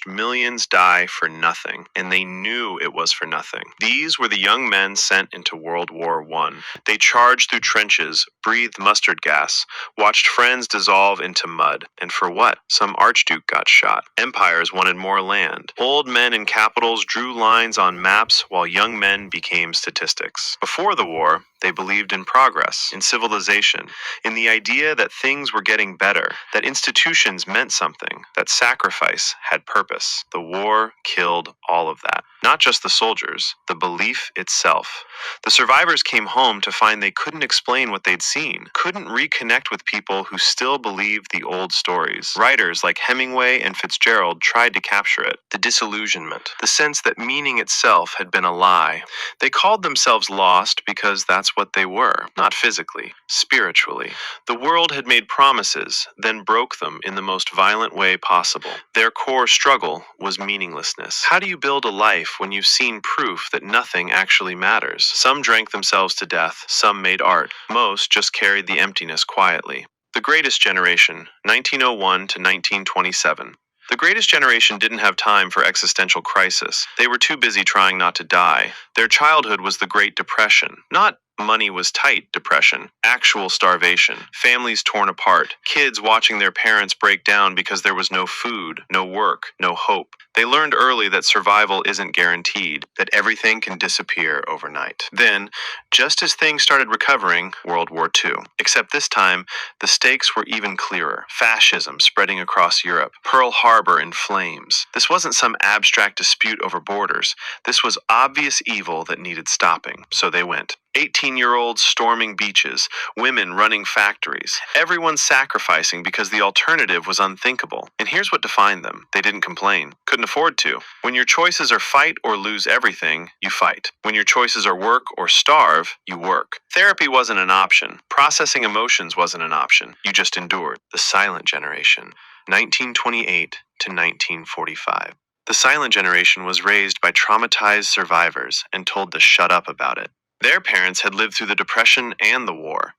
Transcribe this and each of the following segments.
millions die for nothing, and they knew it was for nothing. These were the young men sent into World War I. They charged through trenches, breathed mustard gas, watched friends dissolve into mud. And for what? Some archduke got shot. Empires wanted more land. Old men in capitals drew lines on maps while young men became statistics. Before the war, they believed in progress, in civilization, in the idea that things were getting better, that institutions meant something, that sacrifice had purpose. The war killed all of that. Not just the soldiers, the belief itself. The survivors came home to find they couldn't explain what they'd seen, couldn't reconnect with people who still believed the old stories. Writers like Hemingway and Fitzgerald tried to capture it. The disillusionment, the sense that meaning itself had been a lie. They called themselves lost because that's what they were, not physically, spiritually. The world had made promises, then broke them in the most violent way possible. Their core struggle was meaninglessness. How do you build a life when you've seen proof that nothing actually matters? Some drank themselves to death, some made art. Most just carried the emptiness quietly. The Greatest Generation, 1901 to 1927. The Greatest Generation didn't have time for existential crisis. They were too busy trying not to die. Their childhood was the Great Depression, not money was tight depression, actual starvation, families torn apart, kids watching their parents break down because there was no food, no work, no hope. They learned early that survival isn't guaranteed, that everything can disappear overnight. Then, just as things started recovering, World War II. Except this time, the stakes were even clearer. Fascism spreading across Europe, Pearl Harbor in flames. This wasn't some abstract dispute over borders. This was obvious evil that needed stopping, so they went. 18-year-olds storming beaches, women running factories, everyone sacrificing because the alternative was unthinkable. And here's what defined them. They didn't complain, couldn't afford to. When your choices are fight or lose everything, you fight. When your choices are work or starve, you work. Therapy wasn't an option. Processing emotions wasn't an option. You just endured. The Silent Generation, 1928 to 1945. The Silent Generation was raised by traumatized survivors and told to shut up about it. Their parents had lived through the Depression and the war.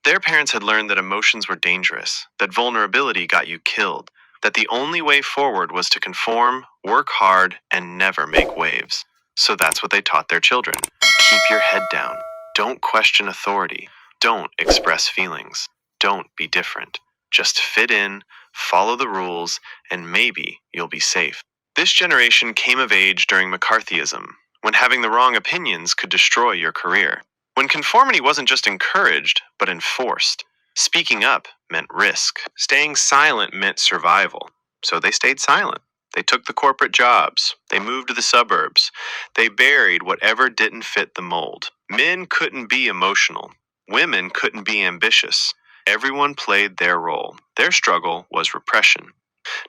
Their parents had learned that emotions were dangerous, that vulnerability got you killed, that the only way forward was to conform, work hard, and never make waves. So that's what they taught their children. Keep your head down. Don't question authority. Don't express feelings. Don't be different. Just fit in, follow the rules, and maybe you'll be safe. This generation came of age during McCarthyism, when having the wrong opinions could destroy your career. When conformity wasn't just encouraged, but enforced. Speaking up meant risk. Staying silent meant survival. So they stayed silent. They took the corporate jobs. They moved to the suburbs. They buried whatever didn't fit the mold. Men couldn't be emotional. Women couldn't be ambitious. Everyone played their role. Their struggle was repression.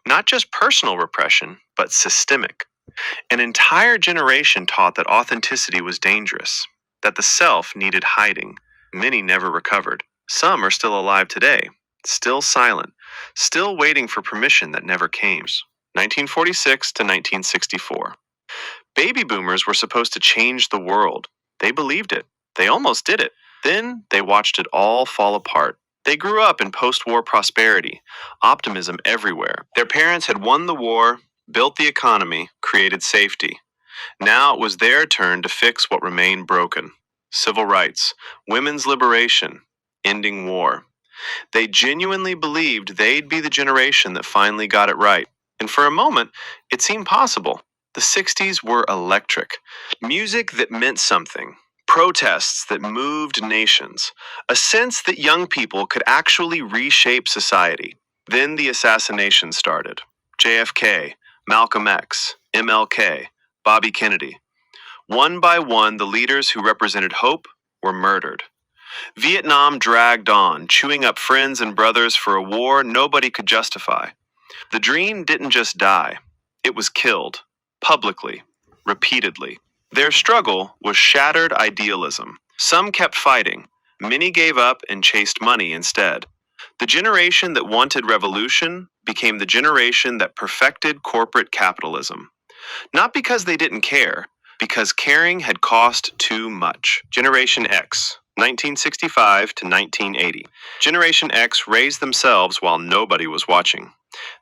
Not just personal repression, but systemic. An entire generation taught that authenticity was dangerous, that the self needed hiding. Many never recovered. Some are still alive today, still silent, still waiting for permission that never came. 1946 to 1964. Baby boomers were supposed to change the world. They believed it. They almost did it. Then they watched it all fall apart. They grew up in post-war prosperity, optimism everywhere. Their parents had won the war, built the economy, created safety. Now it was their turn to fix what remained broken. Civil rights, women's liberation, ending war. They genuinely believed they'd be the generation that finally got it right. And for a moment, it seemed possible. The 60s were electric. Music that meant something. Protests that moved nations. A sense that young people could actually reshape society. Then the assassination started. JFK, Malcolm X, MLK, Bobby Kennedy. One by one, the leaders who represented hope were murdered. Vietnam dragged on, chewing up friends and brothers for a war nobody could justify. The dream didn't just die. It was killed, publicly, repeatedly. Their struggle was shattered idealism. Some kept fighting. Many gave up and chased money instead. The generation that wanted revolution became the generation that perfected corporate capitalism. Not because they didn't care, because caring had cost too much. Generation X, 1965 to 1980. Generation X raised themselves while nobody was watching.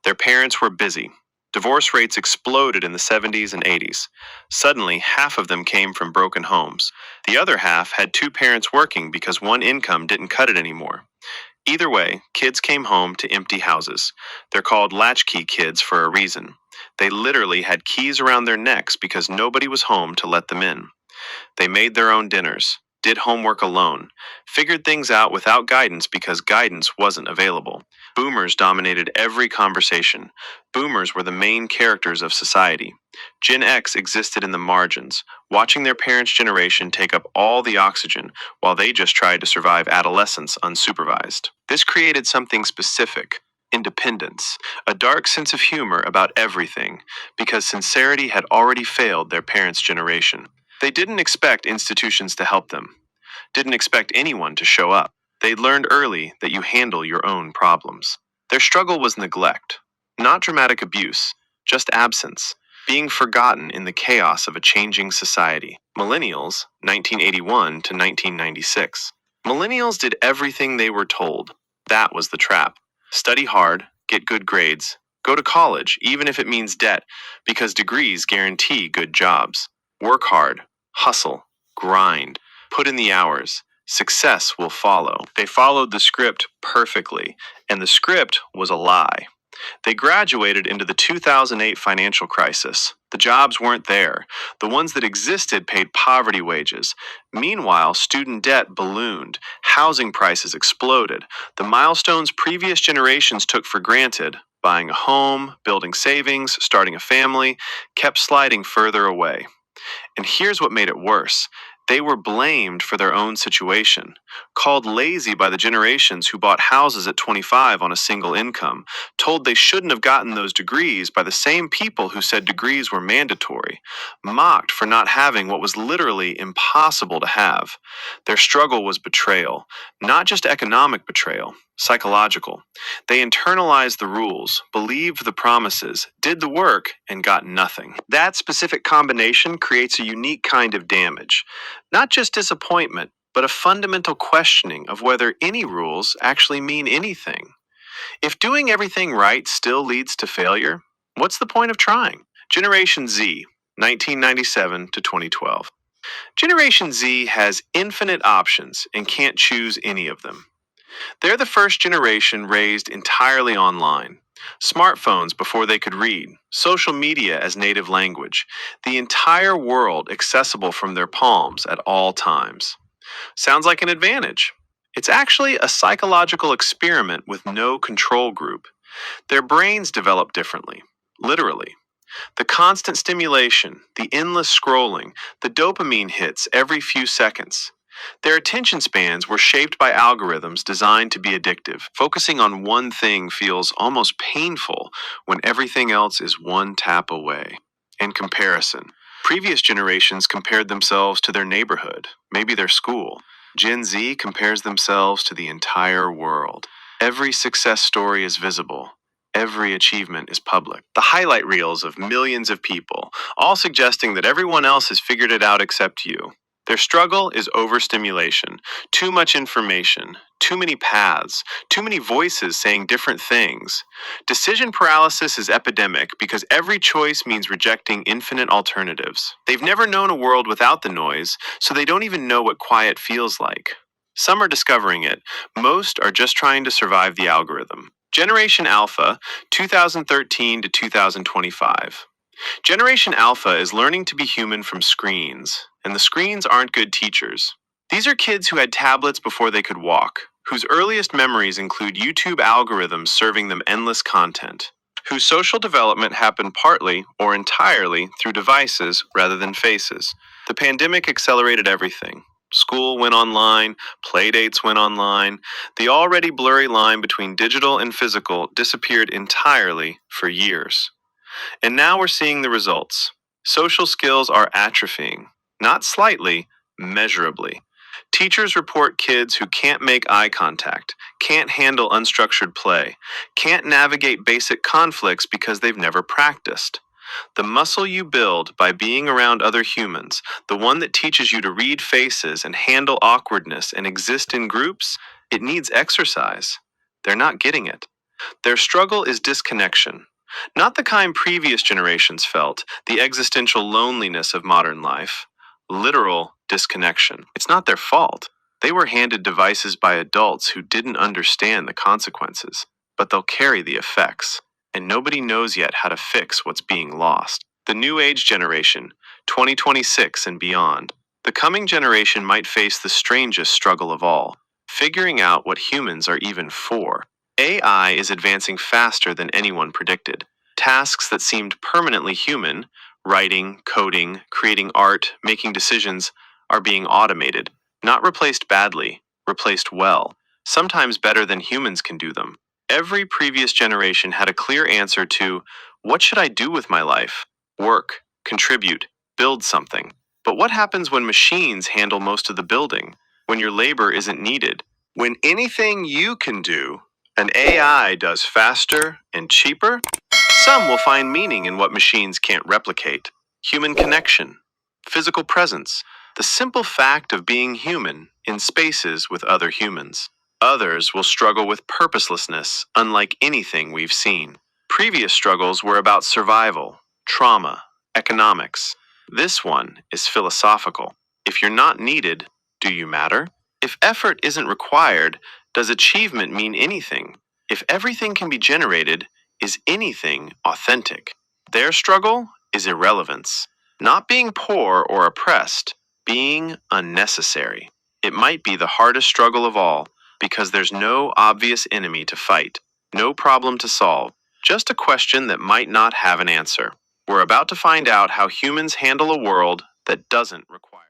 Their parents were busy. Divorce rates exploded in the 70s and 80s. Suddenly, half of them came from broken homes. The other half had two parents working because one income didn't cut it anymore. Either way, kids came home to empty houses. They're called latchkey kids for a reason. They literally had keys around their necks because nobody was home to let them in. They made their own dinners, did homework alone, figured things out without guidance because guidance wasn't available. Boomers dominated every conversation. Boomers were the main characters of society. Gen X existed in the margins, watching their parents' generation take up all the oxygen while they just tried to survive adolescence unsupervised. This created something specific: independence, a dark sense of humor about everything, because sincerity had already failed their parents' generation. They didn't expect institutions to help them, didn't expect anyone to show up. They learned early that you handle your own problems. Their struggle was neglect, not dramatic abuse, just absence, being forgotten in the chaos of a changing society. Millennials, 1981 to 1996. Millennials did everything they were told. That was the trap. Study hard, get good grades, go to college, even if it means debt, because degrees guarantee good jobs. Work hard, hustle, grind, put in the hours. Success will follow. They followed the script perfectly, and the script was a lie. They graduated into the 2008 financial crisis. The jobs weren't there. The ones that existed paid poverty wages. Meanwhile, student debt ballooned. Housing prices exploded. The milestones previous generations took for granted, buying a home, building savings, starting a family, kept sliding further away. And here's what made it worse. They were blamed for their own situation, called lazy by the generations who bought houses at 25 on a single income, told they shouldn't have gotten those degrees by the same people who said degrees were mandatory, mocked for not having what was literally impossible to have. Their struggle was betrayal, not just economic betrayal, psychological. They internalized the rules, believed the promises, did the work, and got nothing. That specific combination creates a unique kind of damage. Not just disappointment, but a fundamental questioning of whether any rules actually mean anything. If doing everything right still leads to failure, what's the point of trying? Generation Z, 1997 to 2012. Generation Z has infinite options and can't choose any of them. They're the first generation raised entirely online. Smartphones before they could read, social media as native language, the entire world accessible from their palms at all times. Sounds like an advantage. It's actually a psychological experiment with no control group. Their brains develop differently, literally. The constant stimulation, the endless scrolling, the dopamine hits every few seconds. Their attention spans were shaped by algorithms designed to be addictive. Focusing on one thing feels almost painful when everything else is one tap away. In comparison, previous generations compared themselves to their neighborhood, maybe their school. Gen Z compares themselves to the entire world. Every success story is visible. Every achievement is public. The highlight reels of millions of people, all suggesting that everyone else has figured it out except you. Their struggle is overstimulation, too much information, too many paths, too many voices saying different things. Decision paralysis is epidemic because every choice means rejecting infinite alternatives. They've never known a world without the noise, so they don't even know what quiet feels like. Some are discovering it. Most are just trying to survive the algorithm. Generation Alpha, 2013 to 2025. Generation Alpha is learning to be human from screens, and the screens aren't good teachers. These are kids who had tablets before they could walk, whose earliest memories include YouTube algorithms serving them endless content, whose social development happened partly or entirely through devices rather than faces. The pandemic accelerated everything. School went online, playdates went online. The already blurry line between digital and physical disappeared entirely for years. And now we're seeing the results. Social skills are atrophying, not slightly, measurably. Teachers report kids who can't make eye contact, can't handle unstructured play, can't navigate basic conflicts because they've never practiced. The muscle you build by being around other humans, the one that teaches you to read faces and handle awkwardness and exist in groups, it needs exercise. They're not getting it. Their struggle is disconnection. Not the kind previous generations felt, the existential loneliness of modern life. Literal disconnection. It's not their fault. They were handed devices by adults who didn't understand the consequences, but they'll carry the effects. And nobody knows yet how to fix what's being lost. The new age generation, 2026 and beyond. The coming generation might face the strangest struggle of all, figuring out what humans are even for. AI is advancing faster than anyone predicted. Tasks that seemed permanently human, writing, coding, creating art, making decisions, are being automated. Not replaced badly, replaced well, sometimes better than humans can do them. Every previous generation had a clear answer to, what should I do with my life? Work, contribute, build something. But what happens when machines handle most of the building? When your labor isn't needed? When anything you can do, an AI does faster and cheaper? Some will find meaning in what machines can't replicate. Human connection, physical presence, the simple fact of being human in spaces with other humans. Others will struggle with purposelessness, unlike anything we've seen. Previous struggles were about survival, trauma, economics. This one is philosophical. If you're not needed, do you matter? If effort isn't required, does achievement mean anything? If everything can be generated, is anything authentic? Their struggle is irrelevance. Not being poor or oppressed, being unnecessary. It might be the hardest struggle of all, because there's no obvious enemy to fight, no problem to solve, just a question that might not have an answer. We're about to find out how humans handle a world that doesn't require